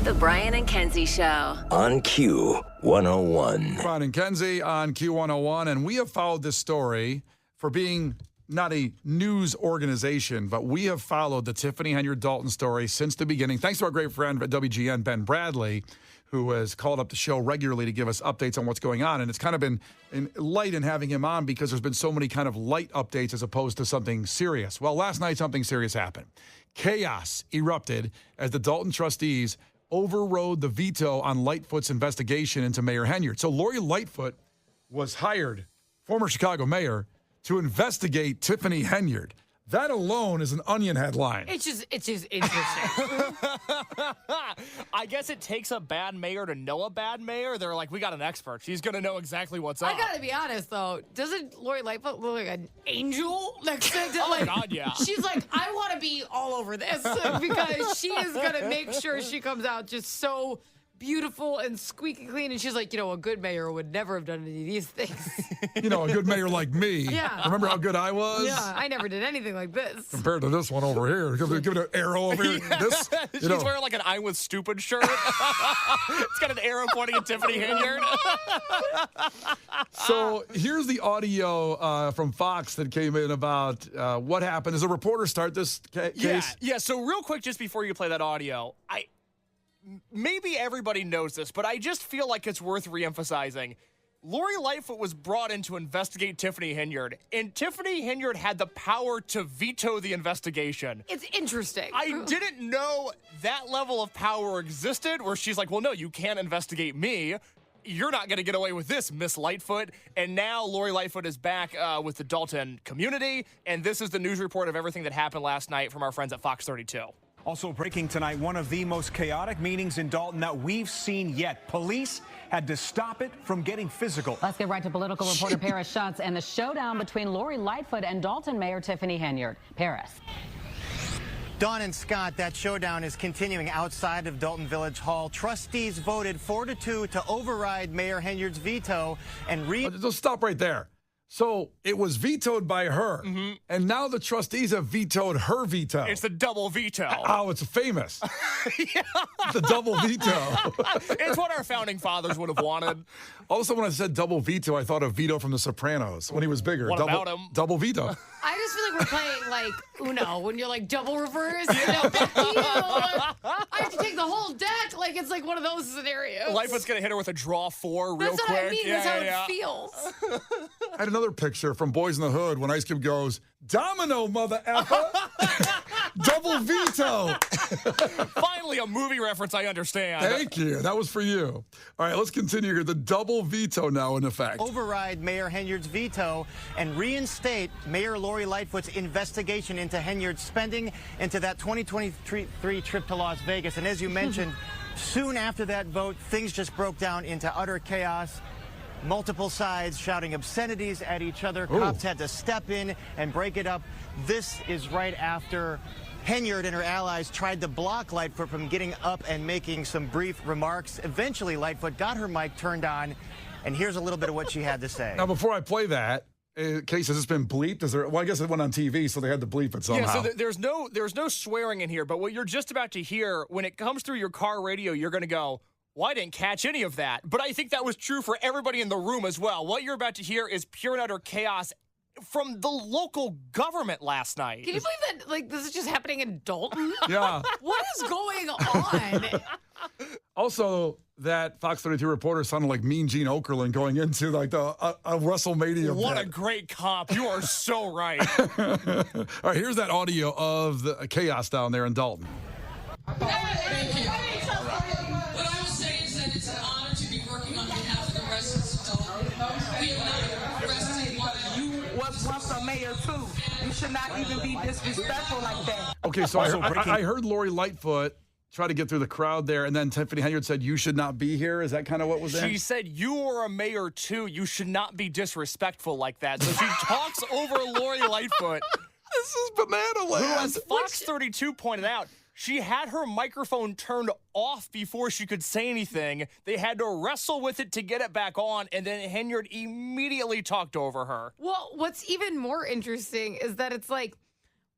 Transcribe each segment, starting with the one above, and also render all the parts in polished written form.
The Brian and Kenzie Show. On Q101. Brian and Kenzie on Q101. And we have followed this story for being not a news organization, but we have followed the Tiffany Henyard Dolton story since the beginning. Thanks to our great friend at WGN, Ben Bradley, who has called up the show regularly to give us updates on what's going on. And it's kind of been light in having him on because there's been so many kind of light updates as opposed to something serious. Well, last night, something serious happened. Chaos erupted as the Dolton trustees overrode the veto on Lightfoot's investigation into Mayor Henyard. So Lori Lightfoot was hired, former Chicago mayor, to investigate Tiffany Henyard. That alone is an Onion headline. It's just interesting. I guess it takes a bad mayor to know a bad mayor. They're like, we got an expert. She's going to know exactly what's up. I gotta be honest, though. Doesn't Lori Lightfoot look like an angel next to Oh, my God, yeah. She's like, I want to be all over this because she is going to make sure she comes out just so beautiful and squeaky clean. And she's like, a good mayor would never have done any of these things. A good mayor like me. Yeah. Remember how good I was? Yeah, I never did anything like this. Compared to this one over here. Give it an arrow over here. This, She's wearing like an I'm with stupid shirt. It's got an arrow pointing at Tiffany Henyard. So here's the audio from Fox that came in about what happened. Does a reporter start this case? Yeah. So real quick, just before you play that audio, maybe everybody knows this, but I just feel like it's worth reemphasizing. Lori Lightfoot was brought in to investigate Tiffany Henyard, and Tiffany Henyard had the power to veto the investigation. It's interesting. I didn't know that level of power existed, where she's like, well, no, you can't investigate me. You're not going to get away with this, Miss Lightfoot. And now Lori Lightfoot is back with the Dolton community, and this is the news report of everything that happened last night from our friends at Fox 32. Also breaking tonight, one of the most chaotic meetings in Dolton that we've seen yet. Police had to stop it from getting physical. Let's get right to political reporter Paris Schutz and the showdown between Lori Lightfoot and Dolton Mayor Tiffany Henyard. Paris. Dawn and Scott, that showdown is continuing outside of Dolton Village Hall. Trustees voted 4-2 to override Mayor Henyard's veto and Just stop right there. So it was vetoed by her, and now the trustees have vetoed her veto. It's the double veto. Oh, it's famous. The double veto. It's what our founding fathers would have wanted. Also, when I said double veto, I thought of Vito from The Sopranos when he was bigger. What about him? Double veto. I just feel like we're playing like Uno when you're like double reverse. Back to you. I have to take the whole deck. Like it's like one of those scenarios. Lightfoot's gonna hit her with a draw 4 real That's quick. what I mean. That's how it feels. I had another picture from Boys in the Hood when Ice Cube goes, "Domino, mother effer." Double veto. Finally, a movie reference I understand. Thank you. That was for you. All right, let's continue here. The double veto now in effect. override Mayor Henyard's veto and reinstate Mayor Lori Lightfoot's investigation into Henyard's spending into that 2023 trip to Las Vegas. And as you mentioned, soon after that vote, things just broke down into utter chaos. Multiple sides shouting obscenities at each other. Ooh. Cops had to step in and break it up. This is right after Henyard and her allies tried to block Lightfoot from getting up and making some brief remarks. Eventually, Lightfoot got her mic turned on, and here's a little bit of what she had to say. Now, before I play that, Case, has this been bleeped? Well, I guess it went on TV, so they had to bleep it somehow. Yeah, so there's no swearing in here, but what you're just about to hear, when it comes through your car radio, you're going to go, well, I didn't catch any of that. But I think that was true for everybody in the room as well. What you're about to hear is pure and utter chaos from the local government last night. Can you believe that, like, this is just happening in Dolton? Yeah. What is going on? Also, that Fox 32 reporter sounded like Mean Gene Okerlund going into, like, a WrestleMania What bit. a great comp. You are so right. All right, here's that audio of the chaos down there in Dolton. Thank you. What I will say is that it's an honor to be working on behalf of the residents of Dolton. We are not arresting one another. You was once a mayor too. You should not even be disrespectful like that. Okay, so I heard Lori Lightfoot try to get through the crowd there, and then Tiffany Henyard said, "You should not be here." Is that kind of what was there? She said, you are a mayor too. You should not be disrespectful like that. So she talks over Lori Lightfoot. This is banana land. Who, as Fox 32 pointed out, she had her microphone turned off before she could say anything. They had to wrestle with it to get it back on, and then Henyard immediately talked over her. Well, what's even more interesting is that it's like,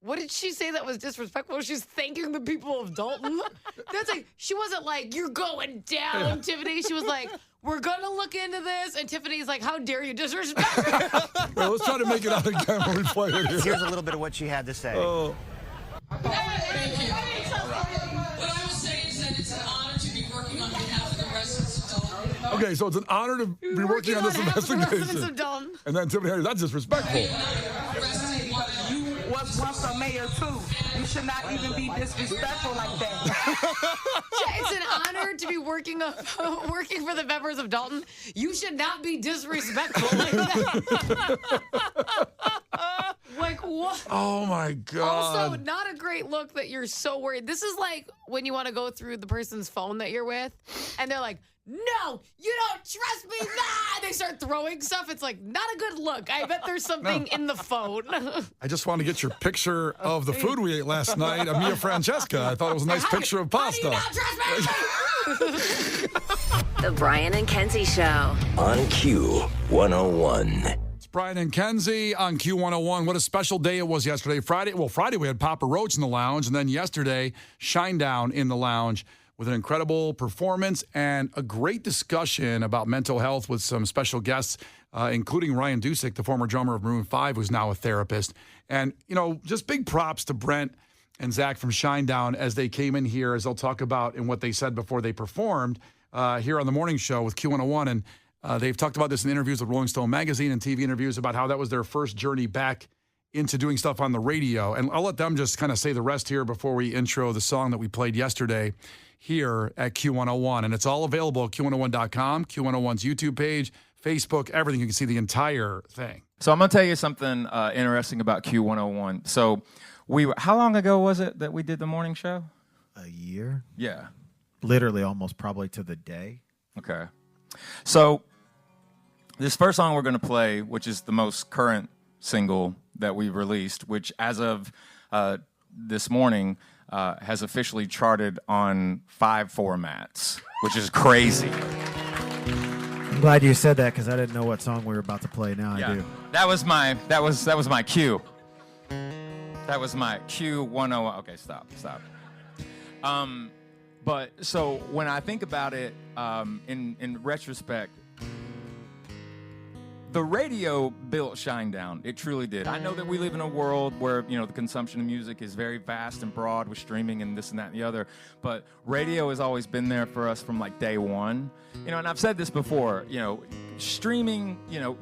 What did she say that was disrespectful? She's thanking the people of Dolton. That's like, she wasn't like, you're going down, Tiffany. She was like, we're going to look into this. And Tiffany's like, how dare you disrespect me? Well, let's try to make it out again when we play it here. Here's a little bit of what she had to say. Oh. Thank you. What I will say is that it's an honor to be working on behalf of the residents of Dolton. Okay, so it's an honor to be working on this behalf of the residents investigation. of Dolton. And then Tiffany Henyard, that's disrespectful. You was once a mayor too. You should not even be disrespectful like that. It's an honor to be working for the members of Dolton. You should not be disrespectful like that. Like, what? Oh, my God. Also, not a great look that you're so worried. This is like when you want to go through the person's phone that you're with, and they're like, no, you don't trust me. Nah! They start throwing stuff. It's like, not a good look. I bet there's something in the phone. I just want to get your picture of the food we ate last night, Mia Francesca. I thought it was a nice picture of pasta. How do you not trust me? The Brian and Kenzie Show. On Q101. It's Brian and Kenzie on Q101. What a special day it was yesterday. Friday we had Papa Roach in the lounge, and then yesterday, Shinedown in the lounge with an incredible performance and a great discussion about mental health with some special guests, including Ryan Dusick, the former drummer of Maroon 5, who's now a therapist. And, just big props to Brent and Zach from Shinedown as they came in here, as they'll talk about in what they said before they performed here on the morning show with Q101. And they've talked about this in interviews with Rolling Stone magazine and TV interviews about how that was their first journey back into doing stuff on the radio. And I'll let them just kind of say the rest here before we intro the song that we played yesterday here at Q101. And it's all available at Q101.com, Q101's YouTube page, Facebook, everything. You can see the entire thing. So I'm going to tell you something interesting about Q101. So how long ago was it that we did the morning show? A year. Yeah. Literally almost probably to the day. Okay. So this first song we're going to play, which is the most current single that we've released, which as of this morning has officially charted on 5 formats, which is crazy. I'm glad you said that because I didn't know what song we were about to play. Now Yeah. I do. That was my cue. That was my Q101. Okay, stop. But so when I think about it, in retrospect, the radio built Shinedown. It truly did. I know that we live in a world where, the consumption of music is very vast and broad with streaming and this and that and the other. But radio has always been there for us from like day one. And I've said this before, streaming,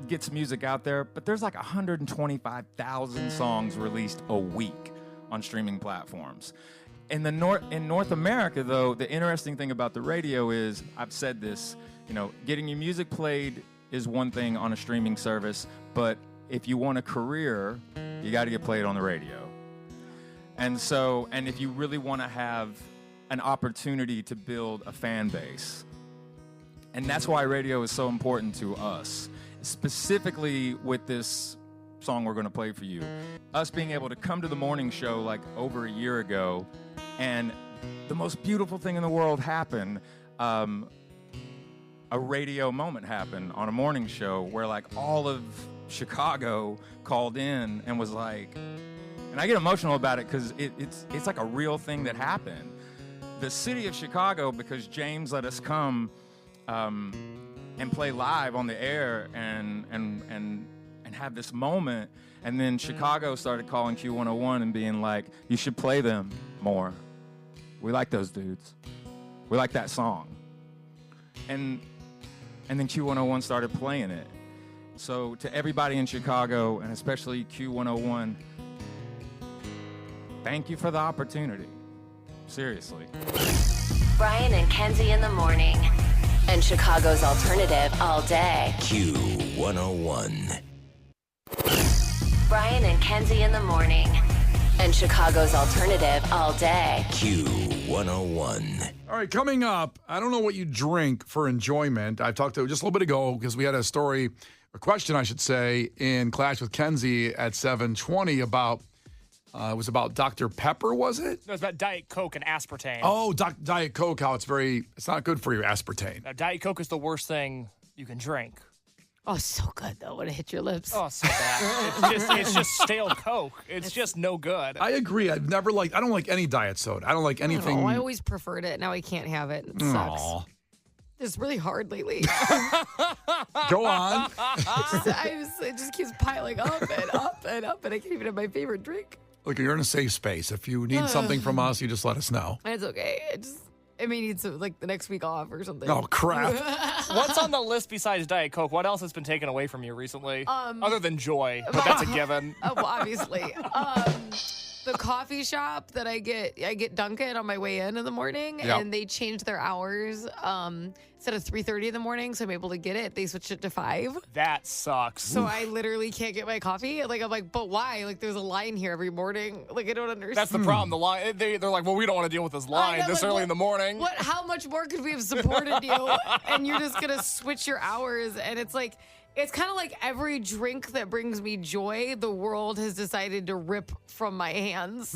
gets music out there, but there's like 125,000 songs released a week on streaming platforms. In North America, though, the interesting thing about the radio is, I've said this, getting your music played is one thing on a streaming service, but if you want a career, you got to get played on the radio. And if you really want to have an opportunity to build a fan base, and that's why radio is so important to us, specifically with this song we're going to play for you. Us being able to come to the morning show like over a year ago, and the most beautiful thing in the world happened. A radio moment happened on a morning show where like all of Chicago called in and was like, and I get emotional about it because it's like a real thing that happened. The city of Chicago, because James let us come and play live on the air and have this moment, and then Chicago started calling Q101 and being like, you should play them more. We like those dudes. We like that song. And then Q101 started playing it. So to everybody in Chicago, and especially Q101, thank you for the opportunity. Seriously. Brian and Kenzie in the morning. And Chicago's alternative all day. Q101. Brian and Kenzie in the morning. And Chicago's alternative all day. Q101. All right, coming up, I don't know what you drink for enjoyment. I talked to just a little bit ago because we had a question, I should say, in Clash with Kenzie at 7:20 about, it was about Dr. Pepper, was it? No, it's about Diet Coke and aspartame. Oh, Diet Coke, how it's not good for you, aspartame. Now, Diet Coke is the worst thing you can drink. Oh, so good though when it hits your lips. Oh, so bad. It's just stale Coke. It's just no good. I agree. I don't like any diet soda. I don't like anything. I always preferred it. Now I can't have it. It sucks. Aw. It's really hard lately. Go on. It just keeps piling up and up and up, and I can't even have my favorite drink. Look, you're in a safe space. If you need something from us, you just let us know. It's okay. I may need some, like, the next week off or something. Oh, crap. What's on the list besides Diet Coke? What else has been taken away from you recently? Other than joy, but that's a given. Well, obviously. The coffee shop that I get Dunkin' on my way in the morning, and they changed their hours. Instead of 3:30 in the morning, so I'm able to get it. They switched it to 5. That sucks. So I literally can't get my coffee. Like, I'm like, but why? Like, there's a line here every morning. Like, I don't understand. That's the problem. The line. They're like, well, we don't want to deal with this line this early in the morning. What? How much more could we have supported you? And you're just gonna switch your hours, and it's like. It's kind of like every drink that brings me joy, the world has decided to rip from my hands.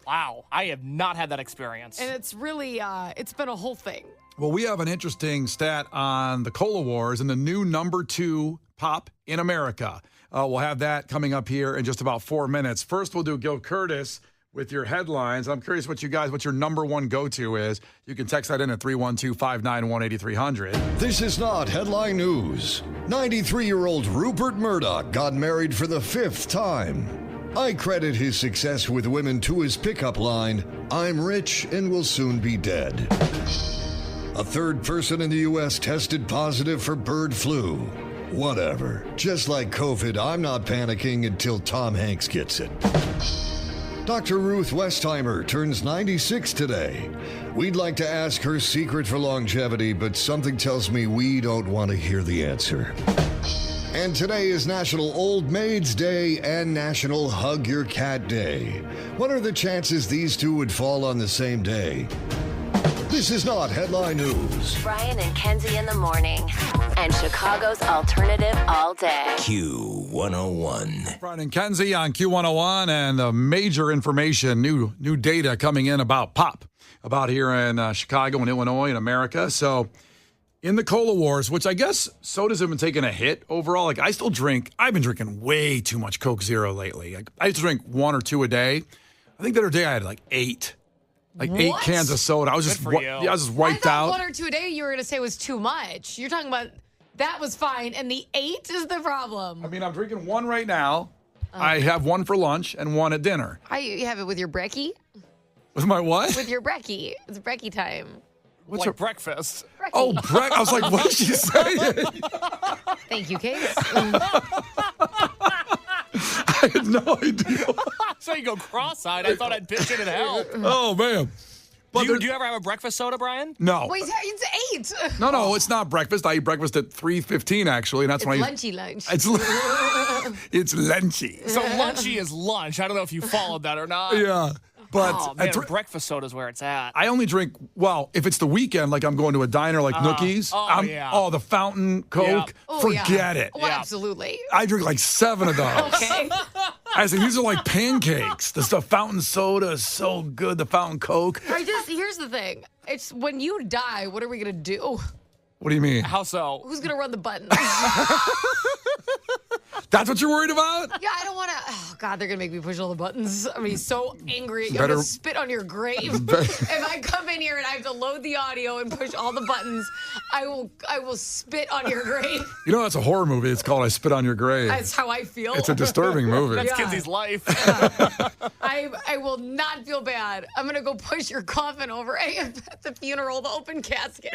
Wow. I have not had that experience. And it's really, it's been a whole thing. Well, we have an interesting stat on the Cola Wars and the new number 2 pop in America. We'll have that coming up here in just about 4 minutes. First, we'll do Gil Curtis with your headlines. I'm curious what your number 1 go-to is. You can text that in at 312-591-8300. This is not headline news. 93-year-old Rupert Murdoch got married for the 5th time. I credit his success with women to his pickup line, "I'm rich and will soon be dead." A 3rd person in the U.S. tested positive for bird flu. Whatever. Just like COVID, I'm not panicking until Tom Hanks gets it. Dr. Ruth Westheimer turns 96 today. We'd like to ask her secret for longevity, but something tells me we don't want to hear the answer. And today is National Old Maids Day and National Hug Your Cat Day. What are the chances these two would fall on the same day? This is not headline news. Brian and Kenzie in the morning. And Chicago's alternative all day. Q101. Brian and Kenzie on Q101, and major information, new data coming in about pop, about here in Chicago and Illinois and America. So in the Cola Wars, which I guess sodas have been taking a hit overall. Like, I've been drinking way too much Coke Zero lately. Like, I used to drink 1 or 2 a day. I think the other day I had like 8. Like What? 8 cans of soda. I was just I was just wiped I out. thought 1 or 2 a day you were going to say was too much. You're talking about that was fine, and the 8 is the problem. I mean, I'm drinking 1 right now. I have 1 for lunch and 1 at dinner. You have it with your brekkie? With my what? With your brekkie. It's brekkie time. What's like your breakfast? Brekkie. Oh, I was like, what did she say? Thank you, Case. I had no idea. So you go cross-eyed. I thought I'd pitch in and help. Oh, man. Do you ever have a breakfast soda, Brian? No. Wait, it's 8. No, it's not breakfast. I eat breakfast at 3:15, actually, and that's It's when lunchy lunch. It's lunchy. So lunchy is lunch. I don't know if you followed that or not. Yeah. But oh, man, breakfast soda is where it's at. I only drink, well, if it's the weekend, like I'm going to a diner like Nookie's. The fountain Coke, forget it. Well, absolutely. I drink like 7 of those. Okay. I say, these are like pancakes. The fountain soda is so good, the fountain Coke. Here's the thing. It's when you die, what are we going to do? What do you mean? How so? Who's going to run the buttons? That's what you're worried about? Yeah, I don't want to. Oh, God, they're going to make me push all the buttons. I'm going to be so angry. I'm going to spit on your grave. If I come in here and I have to load the audio and push all the buttons, I will spit on your grave. You know, that's a horror movie. It's called I Spit on Your Grave. That's how I feel. It's a disturbing movie. That's Kenzie's life. I will not feel bad. I'm going to go push your coffin over at the funeral, the open casket.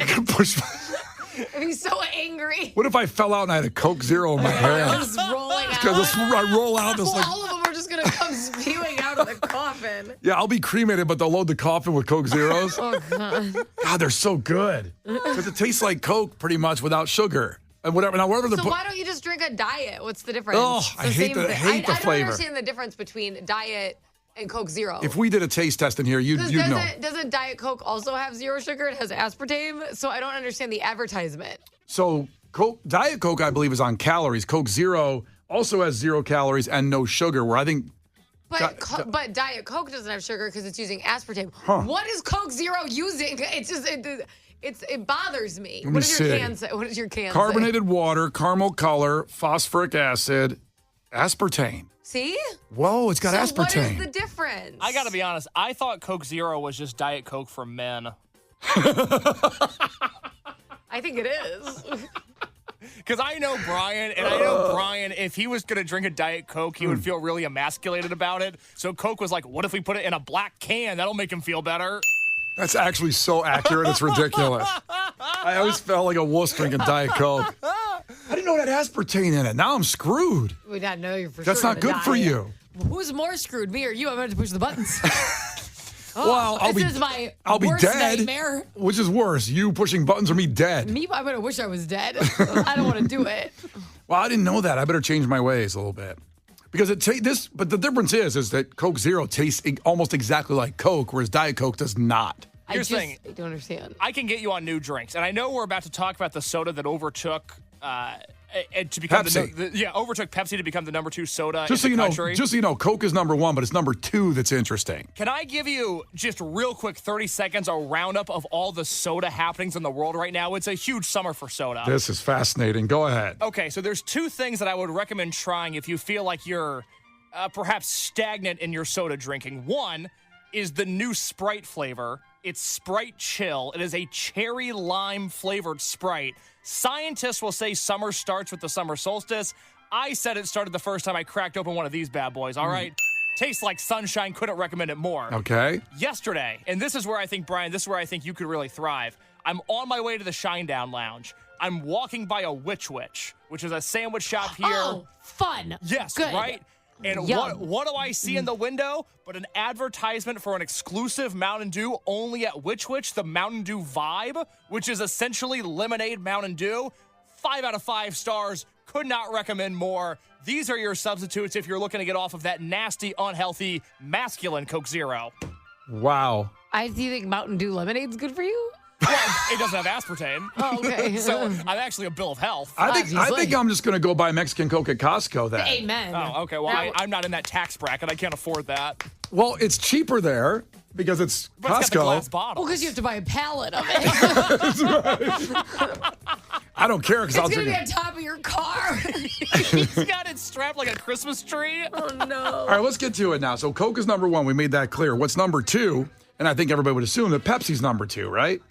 I'd be so angry. What if I fell out and I had a Coke Zero in my hand? Just rolling out. Because I roll out. All of them are just going to come spewing out of the coffin. Yeah, I'll be cremated, but they'll load the coffin with Coke Zeros. Oh, God. God, they're so good. Because it tastes like Coke pretty much without sugar. And whatever. Now, whatever So why don't you just drink a diet? What's the difference? Oh, I hate the flavor. I don't understand the difference between diet and Coke Zero. If we did a taste test in here, you'd know. Doesn't Diet Coke also have 0 sugar? It has aspartame. So I don't understand the advertisement. So Diet Coke, I believe, is on calories. Coke Zero also has 0 calories and no sugar, where I think... But Diet Coke doesn't have sugar because it's using aspartame. Huh. What is Coke Zero using? It's just... It bothers me. Let me What does your see. can say? What does your can say? Carbonated water, caramel color, phosphoric acid, aspartame. See? Whoa, it's got so aspartame. what is the difference? I got to be honest. I thought Coke Zero was just Diet Coke for men. I think it is. Because I know Brian, and I know Brian, if he was going to drink a Diet Coke, he would feel really emasculated about it. So Coke was like, what if we put it in a black can? That'll make him feel better. That's actually so accurate, it's ridiculous. I always felt like a wuss drinking Diet Coke. I didn't know it had aspartame in it. Now I'm screwed. We not know you're for That's sure not good gonna for die. you. Who's more screwed, me or you? I'm going to push the buttons. Well, this is my I'll be worst dead. nightmare. Which is worse, you pushing buttons or me dead? Me, I'm going to wish I was dead. I don't want to do it. Well, I didn't know that. I better change my ways a little bit. Because but the difference is that Coke Zero tastes almost exactly like Coke, whereas Diet Coke does not. Here's the thing. I don't understand. I can get you on new drinks, and I know we're about to talk about the soda that overtook to become Pepsi. overtook Pepsi to become the number 2 soda Just in so the you country. know, Coke is number 1, but it's number 2 that's interesting. Can I give you just real quick 30 seconds a roundup of all the soda happenings in the world right now? It's a huge summer for soda. This is fascinating. Go ahead. Okay, so there's 2 things that I would recommend trying if you feel like you're perhaps stagnant in your soda drinking. One is the new Sprite flavor. It's Sprite Chill. It is a cherry lime flavored Sprite. Scientists will say summer starts with the summer solstice. I said it started the first time I cracked open one of these bad boys, all right? Tastes like sunshine. Couldn't recommend it more. Okay. Yesterday, and this is where I think, Brian, this is where I think you could really thrive. I'm on my way to the Shinedown Lounge. I'm walking by a Which, which is a sandwich shop here. Oh, fun. Yes, Good. right? And what do I see in the window but an advertisement for an exclusive Mountain Dew only at Which, the Mountain Dew Vibe, which is essentially lemonade Mountain Dew. 5 out of 5 stars. Could not recommend more. These are your substitutes if you're looking to get off of that nasty, unhealthy, masculine Coke Zero. Wow. Do you think Mountain Dew lemonade's good for you? Well, it doesn't have aspartame. Oh, okay. So I'm actually a bill of health. I think I'm just going to go buy Mexican Coke at Costco then. Amen. Oh, okay. Well, I'm not in that tax bracket. I can't afford that. Well, it's cheaper there because it's But Costco. it's got the glass bottle. Well, because you have to buy a pallet of it. I don't care because I'll It's going drink to be it. on top of your car. He's got it strapped like a Christmas tree. Oh, no. All right, let's get to it now. So Coke is number 1. We made that clear. What's number 2? And I think everybody would assume that Pepsi's number 2, right?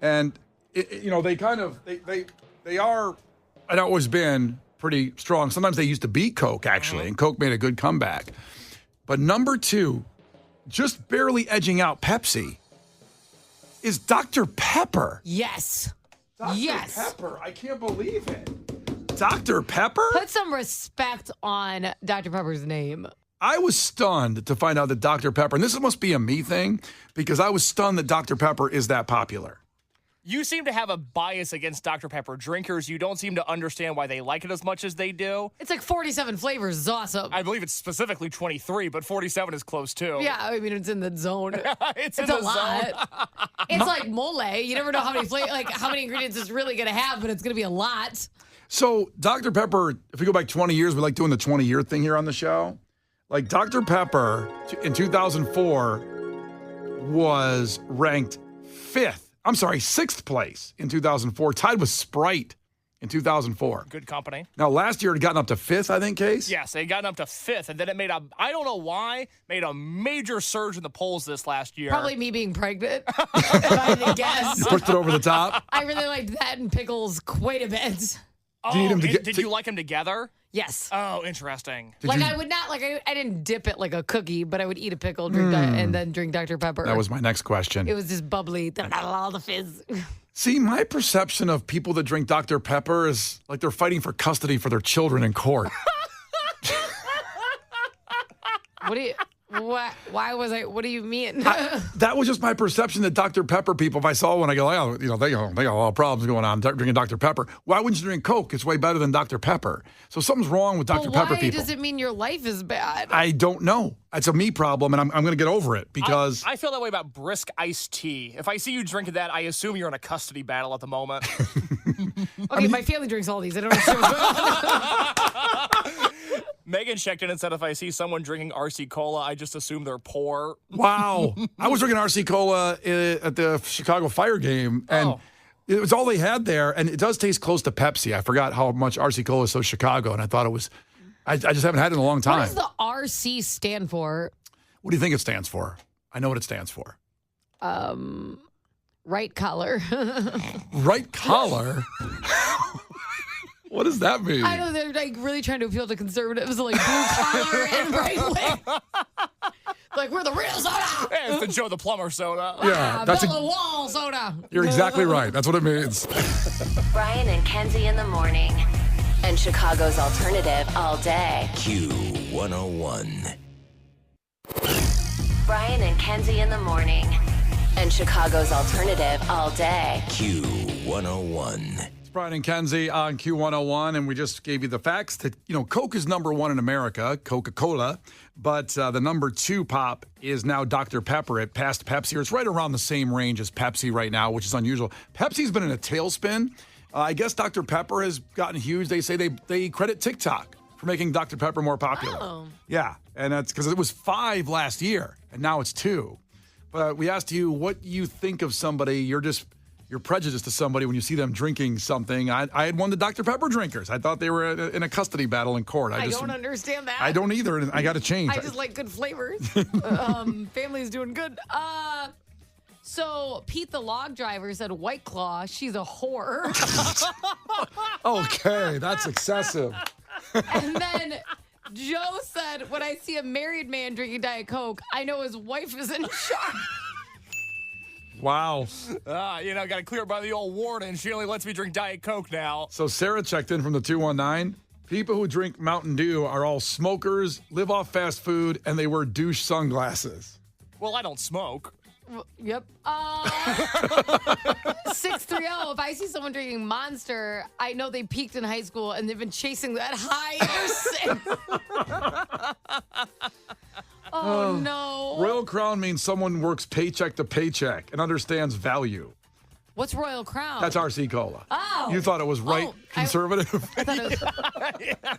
And they are, and always been pretty strong. Sometimes they used to beat Coke actually, and Coke made a good comeback. But number 2, just barely edging out Pepsi, is Dr. Pepper. Yes. Dr. Yes. Pepper. I can't believe it. Dr. Pepper? Put some respect on Dr. Pepper's name. I was stunned to find out that Dr. Pepper, and this must be a me thing, because I was stunned that Dr. Pepper is that popular. You seem to have a bias against Dr. Pepper drinkers. You don't seem to understand why they like it as much as they do. It's like 47 flavors. It's awesome. I believe it's specifically 23, but 47 is close too. Yeah, I mean, it's in the zone. it's in a the lot. zone. It's like mole. You never know how many how many ingredients it's really going to have, but it's going to be a lot. So Dr. Pepper, if we go back 20 years, we like doing the 20-year thing here on the show. Like Dr. Pepper in 2004 was ranked 6th place in 2004, tied with Sprite in 2004. Good company. Now, last year it had gotten up to 5th, I think, Case? Yes, it got up to 5th, and then it made I don't know why, made a major surge in the polls this last year. Probably me being pregnant, if I had to guess. You pushed it over the top? I really liked that and pickles quite a bit. Oh, Do you need him to did you like them together? Yes. Oh, interesting. I would not, I didn't dip it like a cookie, but I would eat a pickle, drink and then drink Dr. Pepper. That was my next question. It was just bubbly, all the fizz. See, my perception of people that drink Dr. Pepper is like they're fighting for custody for their children in court. What do you mean? That was just my perception that Dr. Pepper people, if I saw one, I go, oh, they got a lot of problems going on drinking Dr. Pepper. Why wouldn't you drink Coke? It's way better than Dr. Pepper. So something's wrong with Dr. Pepper people. Why does it mean your life is bad? I don't know. It's a me problem, and I'm going to get over it because... I feel that way about brisk iced tea. If I see you drinking that, I assume you're in a custody battle at the moment. Okay, my family drinks all these. I don't understand what's going on. Megan checked in and said, if I see someone drinking RC Cola, I just assume they're poor. Wow. I was drinking RC Cola at the Chicago Fire game, and It was all they had there, and it does taste close to Pepsi. I forgot how much RC Cola is so Chicago, and I thought it was. I just haven't had it in a long time. What does the RC stand for? What do you think it stands for? I know what it stands for. Right collar. Right collar? What does that mean? I know they're like really trying to appeal to conservatives, like blue collar and right wing. Like we're the real soda. Yeah, it's the Joe the Plumber soda. Yeah, that's the wall soda. You're exactly right. That's what it means. Brian and Kenzie in the morning. And Chicago's alternative all day. Q101. Brian and Kenzie in the morning. And Chicago's alternative all day. Q101. It's Brian and Kenzie on Q101, and we just gave you the facts that, Coke is number one in America, Coca-Cola, but the number two pop is now Dr. Pepper. It passed Pepsi, or it's right around the same range as Pepsi right now, which is unusual. Pepsi's been in a tailspin. I guess Dr. Pepper has gotten huge. They say they credit TikTok for making Dr. Pepper more popular. Oh. Yeah, and that's because it was 5 last year, and now it's 2. But we asked you what you think of somebody. You're prejudiced to somebody when you see them drinking something. I had one of the Dr. Pepper drinkers. I thought they were in a custody battle in court. I don't understand that. I don't either, and I got to change. I just like good flavors. Family's doing good. So Pete the log driver said White Claw, she's a whore. Okay, that's excessive. And then Joe said, when I see a married man drinking Diet Coke, I know his wife is in charge. Wow. Got to clear it by the old warden. She only lets me drink Diet Coke now. So Sarah checked in from the 219. People who drink Mountain Dew are all smokers, live off fast food, and they wear douche sunglasses. Well, I don't smoke. Yep. 630, if I see someone drinking Monster, I know they peaked in high school and they've been chasing that high ever since. Oh, no. Royal Crown means someone works paycheck to paycheck and understands value. What's Royal Crown? That's RC Cola. Oh. You thought it was conservative? I thought it was,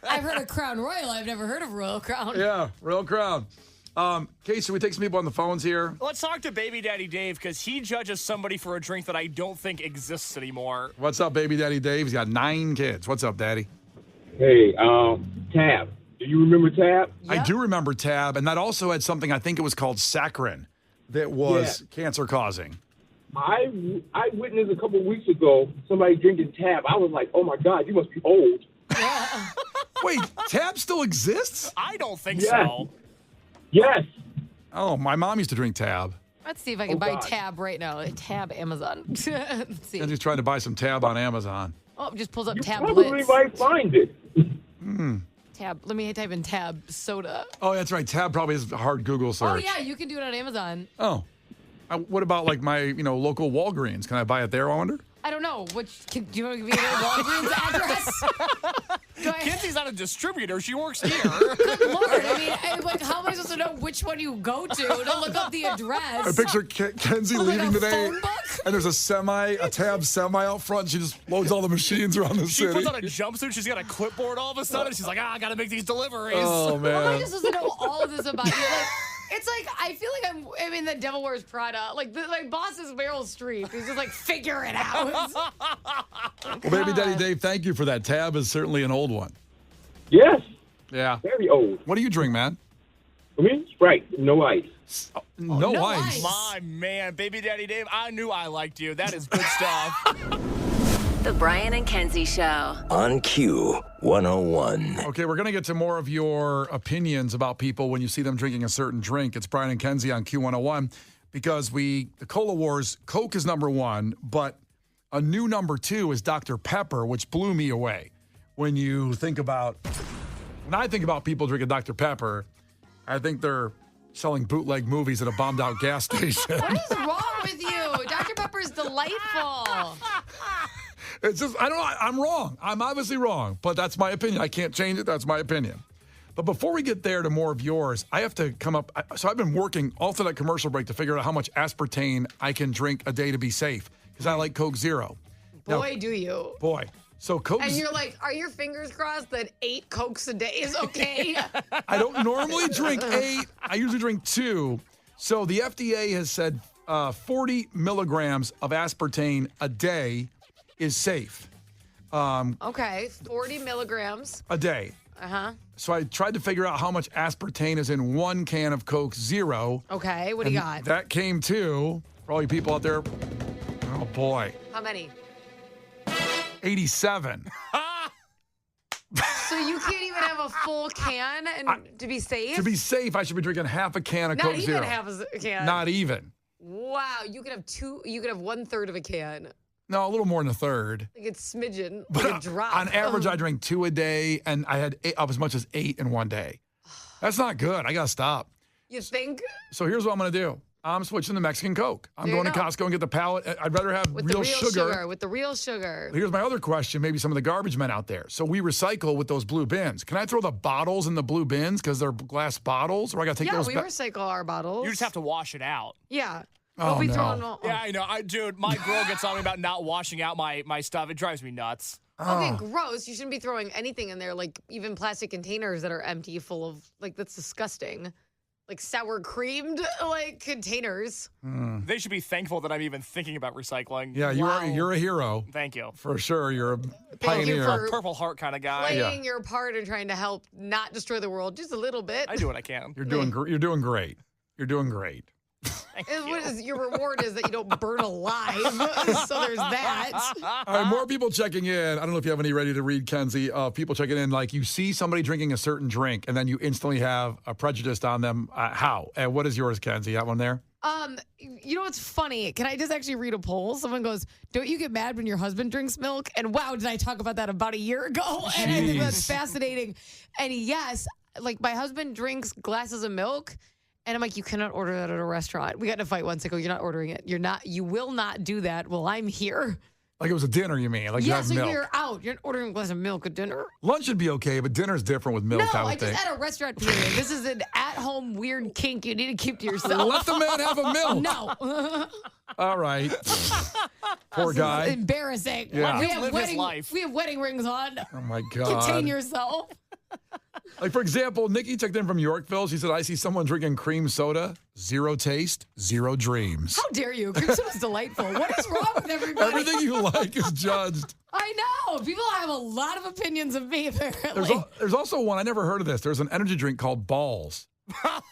I've heard of Crown Royal. I've never heard of Royal Crown. Yeah, Royal Crown. Kate, should we take some people on the phones here? Let's talk to Baby Daddy Dave, because he judges somebody for a drink that I don't think exists anymore. What's up, Baby Daddy Dave? He's got 9 kids. What's up, Daddy? Hey, Tab. Do you remember Tab? I do remember Tab, and that also had something, I think it was called saccharin, that was cancer-causing. I witnessed a couple of weeks ago somebody drinking Tab. I was like, oh, my God, you must be old. Wait, Tab still exists? I don't think so. Yes. Oh, my mom used to drink Tab. Let's see if I can buy Tab right now. Tab Amazon. Let's see. Kenzie's trying to buy some Tab on Amazon. Oh, it just pulls up You tablets. probably might find it. Tab. Let me type in Tab soda. Oh, that's right. Tab probably is a hard Google search. Oh, yeah, you can do it on Amazon. Oh. What about like my, local Walgreens? Can I buy it there, I wonder? I don't know. Do you want to give me their Walgreens address? Kenzie's not a distributor. She works here. Good Lord. I mean, how am I supposed to know which one you go to look up the address? I picture Kenzie leaving a today, phone book? and there's a Tab semi out front. She just loads all the machines around the She city. puts on a jumpsuit. She's got a clipboard all of a sudden. She's like, I got to make these deliveries. Oh, man. How am I just supposed to know all of this about you? It's like, I feel like I'm in the Devil Wears Prada. Like, my boss is Meryl Streep. He's just like, figure it out. Well, Baby Daddy Dave, thank you for that. Tab is certainly an old one. Yes. Yeah. Very old. What do you drink, man? For me, Sprite. No ice. No ice. My man, Baby Daddy Dave, I knew I liked you. That is good stuff. The Brian and Kenzie Show. On Q101. Okay, we're going to get to more of your opinions about people when you see them drinking a certain drink. It's Brian and Kenzie on Q101 because the Cola Wars, Coke is number 1, but a new number 2 is Dr. Pepper, which blew me away. When I think about people drinking Dr. Pepper, I think they're selling bootleg movies at a bombed out gas station. What is wrong with you? Dr. Pepper's delightful. It's just, I don't know. I'm wrong. I'm obviously wrong, but that's my opinion. I can't change it. That's my opinion. But before we get there to more of yours, I have to come up. So I've been working all through that commercial break to figure out how much aspartame I can drink a day to be safe because I like Coke Zero. Boy, do you. Boy. So Coke. And you're like, are your fingers crossed that 8 Cokes a day is okay? I don't normally drink 8. I usually drink 2. So the FDA has said 40 milligrams of aspartame a day is safe. Okay, 40 milligrams. A day. Uh-huh. So I tried to figure out how much aspartame is in one can of Coke Zero. Okay, what do you got? That came to, for all you people out there, oh boy, How many? 87. So you can't even have a full can to be safe? To be safe, I should be drinking half a can of Not Coke even Zero. half a can. Not even. Wow, you could have 1/3 of a can. No, a little more than a third. Like it's smidgen, But like a drop. on average, I drink 2 a day, and I had up as much as 8 in one day. That's not good. I got to stop. You think? So here's what I'm going to do. I'm switching to Mexican Coke. I'm There you going to go. Costco and get the pallet. I'd rather have With real, the real sugar. With the real sugar. Here's my other question. Maybe some of the garbage men out there. So we recycle with those blue bins. Can I throw the bottles in the blue bins because they're glass bottles? Or I got to take Yeah, those we back? recycle our bottles. You just have to wash it out. Yeah. Oh, we no. throw them all. Yeah, I know. Dude, my girl gets on me about not washing out my stuff. It drives me nuts. Okay, gross. You shouldn't be throwing anything in there, like even plastic containers that are empty, full of, like, that's disgusting. Like sour creamed, like, containers. They should be thankful that I'm even thinking about recycling. Yeah, you're a hero. Thank you. For sure. You're a Thank you pioneer. for Purple heart kind of guy. playing your part in trying to help not destroy the world just a little bit. I do what I can. You're doing great. You're doing great. You're doing great. What is your reward is that you don't burn alive. So there's that. All right, more people checking in. I don't know if you have any ready to read, Kenzie. People checking in, like you see somebody drinking a certain drink, and then you instantly have a prejudice on them. How? And what is yours, Kenzie? You have one there? You know what's funny? Can I just actually read a poll? Someone goes, "Don't you get mad when your husband drinks milk?" And wow, did I talk about that about a year ago? And I think that's fascinating. And yes, like my husband drinks glasses of milk. And I'm like, you cannot order that at a restaurant. We got in a fight once. I go, you're not ordering it. You will not do that while I'm here. Like it was a dinner, you mean? Like you Yeah, have so milk. you're out. You're not ordering a glass of milk at dinner. Lunch would be okay, but dinner's different with milk, No, I I would think. just at a restaurant period. This is an at-home weird kink you need to keep to yourself. Let the man have a milk. No. All right. Poor This guy. is embarrassing. Yeah. We Live have his wedding, life. we have wedding rings on. Oh, my God. Contain yourself. Like, for example, Nikki checked in from Yorkville. She said, I see someone drinking cream soda. 0 taste, 0 dreams. How dare you? Cream soda's delightful. What is wrong with everybody? Everything you like is judged. I know. People have a lot of opinions of me, apparently. There's also one, I never heard of this. There's an energy drink called Balls.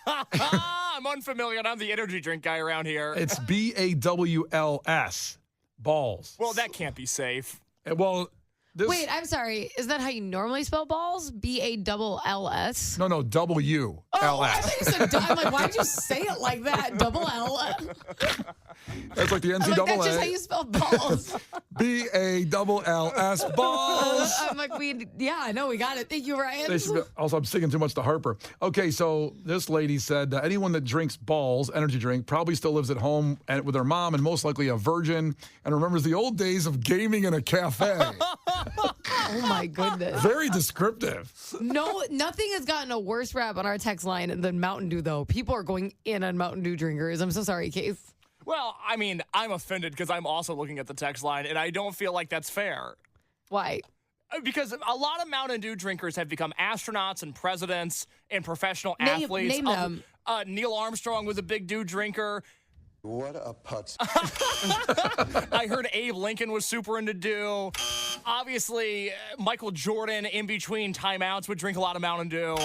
I'm unfamiliar. I'm the energy drink guy around here. It's BAWLS. Balls. Well, that can't be safe. Well, this. Wait, I'm sorry. Is that how you normally spell balls? BALLS? No, WLS. Oh, I thought you said I'm like, why'd you say it like that? Double L. That's like the I'm NCAA. like, that's just how you spell balls. BAWLS. Balls. I'm like, I know, we got it. Thank you, Ryan. Also, I'm singing too much to Harper. Okay, so this lady said anyone that drinks Balls, energy drink, probably still lives at home and with their mom and most likely a virgin and remembers the old days of gaming in a cafe. Oh, my goodness. Very descriptive. No, nothing has gotten a worse rap on our text line than Mountain Dew, though. People are going in on Mountain Dew drinkers. I'm so sorry, Case. Well, I mean, I'm offended because I'm also looking at the text line, and I don't feel like that's fair. Why? Because a lot of Mountain Dew drinkers have become astronauts and presidents and professional athletes. Name them. Neil Armstrong was a big Dew drinker. What a putz. I heard Abe Lincoln was super into Dew. Obviously, Michael Jordan, in between timeouts, would drink a lot of Mountain Dew.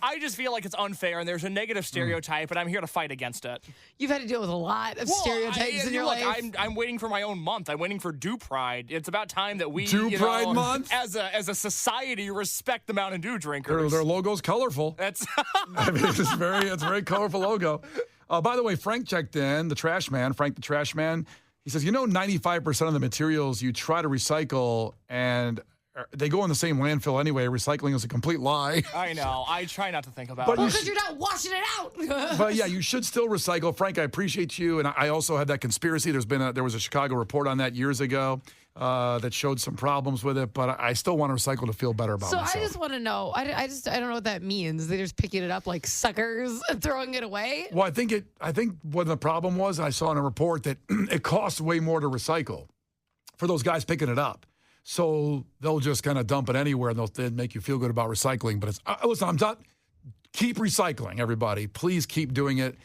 I just feel like it's unfair, and there's a negative stereotype, and I'm here to fight against it. You've had to deal with a lot of stereotypes in your look, life. I'm waiting for my own month. I'm waiting for Dew Pride. It's about time that we, Dew Pride Month? as a society, respect the Mountain Dew drinkers. Their logo's colorful. That's I mean, it's a very colorful logo. By the way, Frank checked in, the trash man, Frank the trash man. He says, 95% of the materials you try to recycle and they go in the same landfill anyway. Recycling is a complete lie. I know. I try not to think about But it. Well, because you're not washing it out. But yeah, you should still recycle. Frank, I appreciate you. And I also had that conspiracy. There was a Chicago report on that years ago that showed some problems with it. But I still want to recycle to feel better about myself. I just want to know. I don't know what that means. They're just picking it up like suckers and throwing it away. Well, I think what the problem was, I saw in a report that it costs way more to recycle for those guys picking it up. So they'll just kind of dump it anywhere, and they'll make you feel good about recycling. But listen, I'm done. Keep recycling, everybody. Please keep doing it.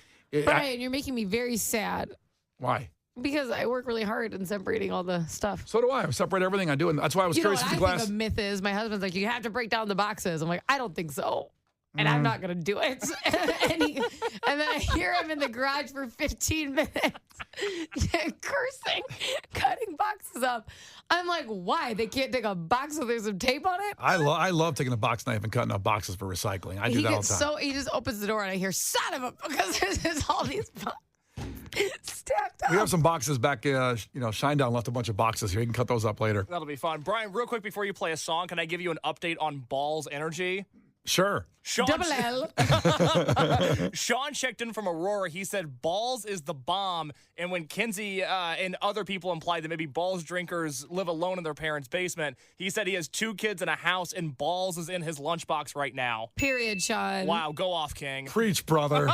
Brian, you're making me very sad. Why? Because I work really hard in separating all the stuff. So do I. I separate everything I do, and that's why I was curious if the I glass. think a myth is my husband's like, you have to break down the boxes. I'm like, I don't think so. And I'm not going to do it. and then I hear him in the garage for 15 minutes cursing, cutting boxes up. I'm like, why? They can't take a box so there's some tape on it? I love taking a box knife and cutting up boxes for recycling. I do that all the time. He just opens the door and I hear, son of a, because there's all these stacked up. We have some boxes back. Shinedown left a bunch of boxes here. You can cut those up later. That'll be fun. Brian, real quick before you play a song, can I give you an update on Balls Energy? Sure. Double L. Sean checked in from Aurora. He said Balls is the bomb. And when Kenzie and other people implied that maybe Balls drinkers live alone in their parents' basement, he said he has 2 kids in a house and Balls is in his lunchbox right now. Period, Sean. Wow, go off, King. Preach, brother.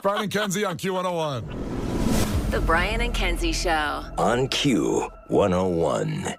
Brian and Kenzie on Q101. The Brian and Kenzie Show. On Q101.